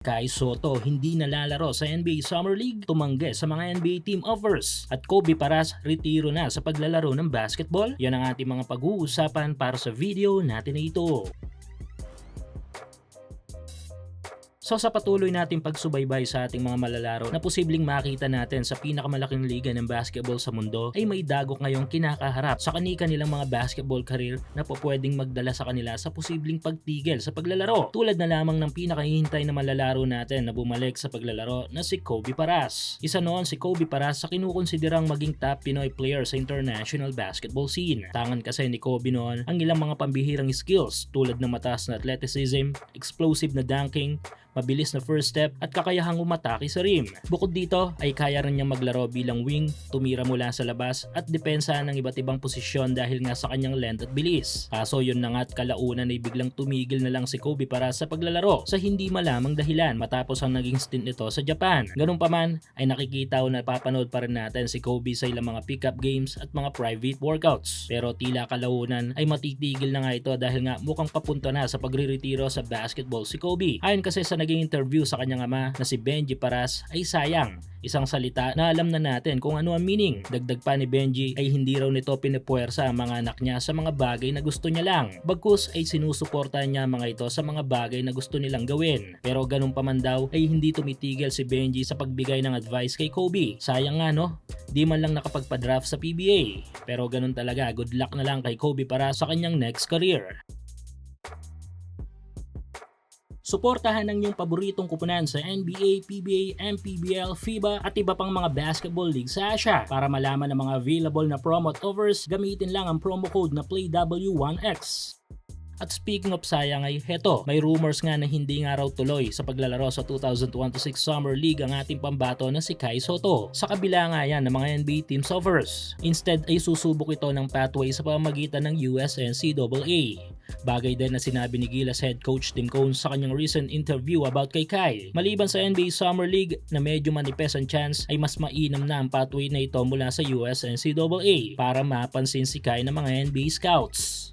Kai Sotto hindi nalalaro sa NBA Summer League, tumanggi sa mga NBA team offers, at Kobe Paras retiro na sa paglalaro ng basketball. Yan ang ating mga pag-uusapan para sa video natin na ito. So sa patuloy nating pagsubaybay sa ating mga malalaro na posibleng makita natin sa pinakamalaking liga ng basketball sa mundo, ay may dagok ngayong kinakaharap sa kanilang mga basketball career na pwedeng magdala sa kanila sa posibleng pagtigil sa paglalaro. Tulad na lamang ng pinakahihintay na malalaro natin na bumalik sa paglalaro na si Kobe Paras. Isa noon si Kobe Paras sa kinukonsiderang maging top Pinoy player sa international basketball scene. Tangan kasi ni Kobe noon ang ilang mga pambihirang skills tulad ng mataas na athleticism, explosive na dunking, mabilis na first step at kakayahang umatake sa rim. Bukod dito ay kaya rin niyang maglaro bilang wing, tumira mula sa labas at depensa ng iba't ibang posisyon dahil nga sa kanyang length at bilis. Kaso yun na nga at kalaunan ay biglang tumigil na lang si Kobe para sa paglalaro sa hindi malamang dahilan matapos ang naging stint nito sa Japan. Ganun pa man ay nakikita o napapanood pa rin natin si Kobe sa ilang mga pick-up games at mga private workouts. Pero tila kalaunan ay matitigil na nga ito dahil nga mukhang papunta na sa pagre-retiro sa basketball si Kobe. Ayon kasi sa naging interview sa kanyang ama na si Benji Paras ay sayang. Isang salita na alam na natin kung ano ang meaning. Dagdag pa ni Benji ay hindi raw nito pinipuwersa ang mga anak niya sa mga bagay na gusto niya lang. Bagkus ay sinusuportahan niya mga ito sa mga bagay na gusto nilang gawin. Pero ganun pa man daw ay hindi tumitigil si Benji sa pagbigay ng advice kay Kobe. Sayang nga no, di man lang nakapagpa-draft sa PBA. Pero ganun talaga, good luck na lang kay Kobe para sa kanyang next career. Suportahan ang iyong paboritong kupunan sa NBA, PBA, MPBL, FIBA at iba pang mga basketball league sa Asia. Para malaman ang mga available na promo at offers, gamitin lang ang promo code na PLAYW1X. At speaking of sayang ay heto, may rumors nga na hindi nga raw tuloy sa paglalaro sa 2026 Summer League ang ating pambato na si Kai Sotto. Sa kabila nga yan ng mga NBA teams offers. Instead ay susubok ito ng pathway sa pamamagitan ng USNCAA. Bagay din na sinabi ni Gilas head coach Tim Cone sa kanyang recent interview about kay Kai. Maliban sa NBA Summer League na medyo manipes ang chance, ay mas mainam na ang pathway na ito mula sa USNCAA para mapansin si Kai ng mga NBA scouts.